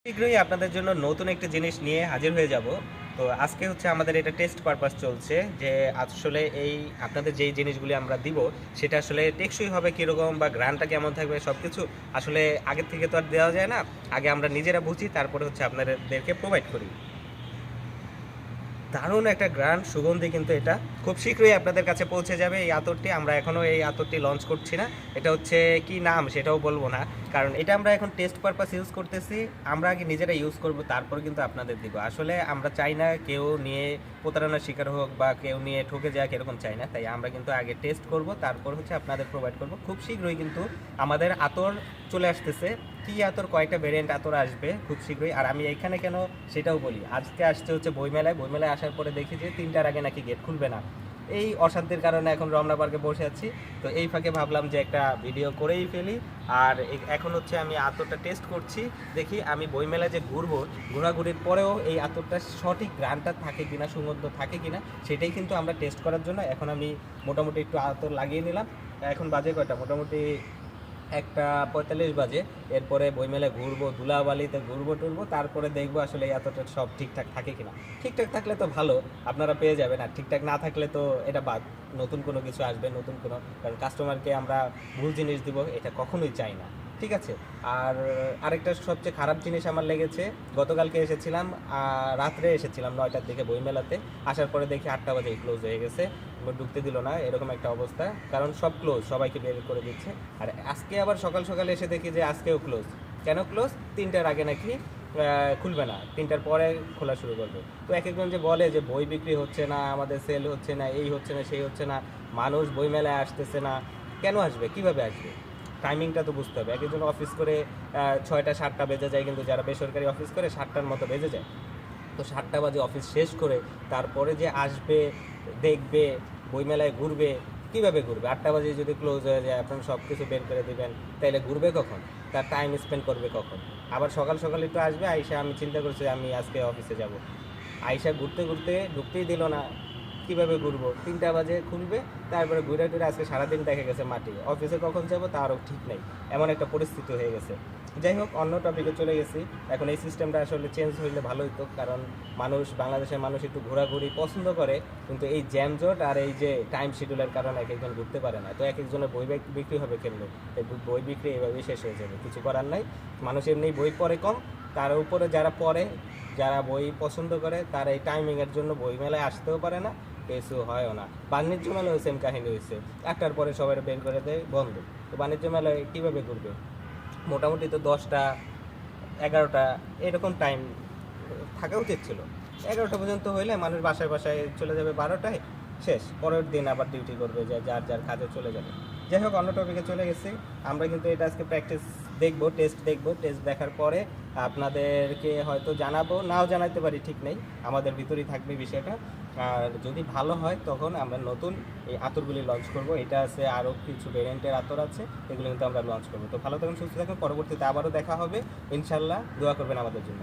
শীঘ্রই আপনাদের জন্য নতুন একটা জিনিস নিয়ে হাজির হয়ে যাব। তো আজকে হচ্ছে আমাদের এটা টেস্ট পারপাস চলছে যে আসলে এই আপনাদের যেই জিনিসগুলি আমরা দিব সেটা আসলে টেকসই হবে কীরকম বা গ্রানটা কেমন থাকবে সব কিছু আসলে আগের থেকে তো আর দেওয়া যায় না। আগে আমরা নিজেরা বুঝি, তারপরে হচ্ছে আপনাদেরকে প্রোভাইড করি। দারুণ একটা গ্রান্ড সুগন্ধি, কিন্তু এটা খুব শীঘ্রই আপনাদের কাছে পৌঁছে যাবে এই আতরটি। আমরা এখনও এই আতরটি লঞ্চ করছি না, এটা হচ্ছে কি নাম সেটাও বলবো না, কারণ এটা আমরা এখন টেস্ট পারপাস ইউজ করতেছি। আমরা আগে নিজেরা ইউজ করব, তারপর কিন্তু আপনাদের দিব। আসলে আমরা চাই না কেউ নিয়ে প্রতারণার শিকার হোক বা কেউ নিয়ে ঠকে যাক, এরকম চাই না। তাই আমরা কিন্তু আগে টেস্ট করব, তারপর হচ্ছে আপনাদের প্রোভাইড করব। খুব শীঘ্রই কিন্তু আমাদের আতর চলে আসতেছে। কি আতর, কয়েকটা ভেরিয়েন্ট আতর আসবে খুব শীঘ্রই। আর আমি এখানে কেন সেটাও বলি, আজকে আসছে হচ্ছে বইমেলায় আসার পরে দেখি যে 3টার আগে নাকি গেট খুলবে না। এই অশান্তির কারণে এখন রমনা পার্কে বসে আছি। তো এই ফাঁকে ভাবলাম যে একটা ভিডিও করেই ফেলি। আর এখন হচ্ছে আমি আতরটা টেস্ট করছি, দেখি আমি বইমেলায় যে ঘুরবো, ঘোরাঘুরির পরেও এই আতরটা সঠিক গ্রানটা থাকে কিনা, সুগন্ধ থাকে কিনা, সেটাই কিন্তু আমরা টেস্ট করার জন্য এখন আমি মোটামুটি একটু আতর লাগিয়ে নিলাম। এখন বাজে কয়টা, মোটামুটি 1:45 বাজে। এরপরে বইমেলায় ঘুরবো, ধুলাবালিতে ঘুরবো টুরবো, তারপরে দেখবো আসলে এই এতটা সব ঠিকঠাক থাকে কিনা। ঠিকঠাক থাকলে তো ভালো, আপনারা পেয়ে যাবেন। আর ঠিকঠাক না থাকলে তো এটা বাদ, নতুন কোনো কিছু আসবে, নতুন কোনো, কারণ কাস্টমারকে আমরা ভুল জিনিস দিব এটা কখনোই চাই না। ঠিক আছে। আর আরেকটা সবচেয়ে খারাপ জিনিস আমার লেগেছে, গতকালকে এসেছিলাম, রাত্রে এসেছিলাম 9টার দিকে বইমেলাতে। আসার পরে দেখি 8টা বাজে ক্লোজ হয়ে গেছে, ঢুকতে দিল না, এরকম একটা অবস্থা। কারণ সব ক্লোজ, সবাইকে বের করে দিচ্ছে। আর আজকে আবার সকাল সকালে এসে দেখি যে আজকেও ক্লোজ। কেন ক্লোজ? 3টার আগে নাকি খুলবে না, 3টার পরে খোলা শুরু করবে। তো এক একজন যে বলে যে বই বিক্রি হচ্ছে না, আমাদের সেল হচ্ছে না, এই হচ্ছে না, সেই হচ্ছে না, মানুষ বইমেলায় আসতেছে না। কেন আসবে, কিভাবে আসবে? টাইমিংটা তো বুঝতে হবে। এক একজন অফিস করে 6টা 7টা বেজে যায়, কিন্তু যারা বেসরকারি অফিস করে 7টার মতো বেজে যায়। তো 7টা বাজে অফিস শেষ করে তারপরে যে আসবে, দেখবে, বইমেলায় ঘুরবে, কীভাবে ঘুরবে? 8টা বাজে যদি ক্লোজ হয়ে যায়, আপনারা সব কিছু বের করে দেবেন, তাইলে ঘুরবে কখন? তার টাইম স্পেন্ড করবে কখন? আবার সকাল সকাল একটু আসবে, আইসা আমি চিন্তা করছি আমি আজকে অফিসে যাব, আইসা ঘুরতে ঘুরতে ঢুকতেই দিল না। কীভাবে ঘুরবো? 3টা বাজে খুলবে, তারপরে ঘুরে টুরে আজকে সারাদিন দেখা গেছে মাটি। অফিসে কখন যাবো তারও ঠিক নেই, এমন একটা পরিস্থিতি হয়ে গেছে। যাই হোক, অন্য টপিকে চলে গেছি। এখন এই সিস্টেমটা আসলে চেঞ্জ হইলে ভালো হতো, কারণ বাংলাদেশের মানুষ একটু ঘোরাঘুরি পছন্দ করে, কিন্তু এই জ্যামজট আর এই যে টাইম শিডিউলের কারণে এক একজন ঘুরতে পারে না। তো এক একজনের বই বিক্রি হবে কেমনে? এই বই বিক্রি এভাবেই শেষ হয়ে যাবে, কিছু করার নাই। মানুষ এমনি বই পড়ে কম, তার উপরে যারা পড়ে, যারা বই পছন্দ করে, তারা এই টাইমিংয়ের জন্য বই মেলায় আসতেও পারে না, কিছু হয়ও না। বাণিজ্য মেলায় সেম কাহিনী হয়েছে, 1টার পরে সবাই বের করে দেয়, বন্ধ। তো বাণিজ্য মেলায় কীভাবে ঘুরবে? মোটামুটি তো 10টা 11টা এরকম টাইম থাকা উচিত ছিল। 11টা পর্যন্ত হইলে মানুষ বাসায় বাসায় চলে যাবে, 12টায় শেষ। পরের দিন আবার ডিউটি করবে, যে যার যার কাজে চলে যাবে। যাই হোক, অন্য টপিকে চলে গেছি। আমরা কিন্তু এটা আজকে প্র্যাকটিস দেখবো, টেস্ট দেখবো। টেস্ট দেখার পরে আপনাদেরকে হয়তো জানাবো, নাও জানাতে পারি, ঠিক নেই, আমাদের ভিতরেই থাকবে বিষয়টা। আর যদি ভালো হয় তখন আমরা নতুন এই আতরগুলি লঞ্চ করব। এটা আছে, আরও কিছু ভেরিয়েন্টের আতর আছে, এগুলো কিন্তু আমরা লঞ্চ করবো। তো ভালো থাকুন, সুস্থ থাকুন, পরবর্তীতে আবারও দেখা হবে ইনশাল্লাহ। দোয়া করবেন আমাদের জন্য।